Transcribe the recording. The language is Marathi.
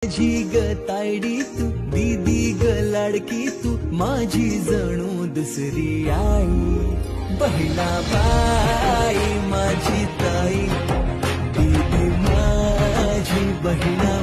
माझी ग तायडी तू, दीदी ग लाडकी तू, माझी जणू दुसरी आई. बहिणा बाई माझी ताई, दीदी माझी बहिणा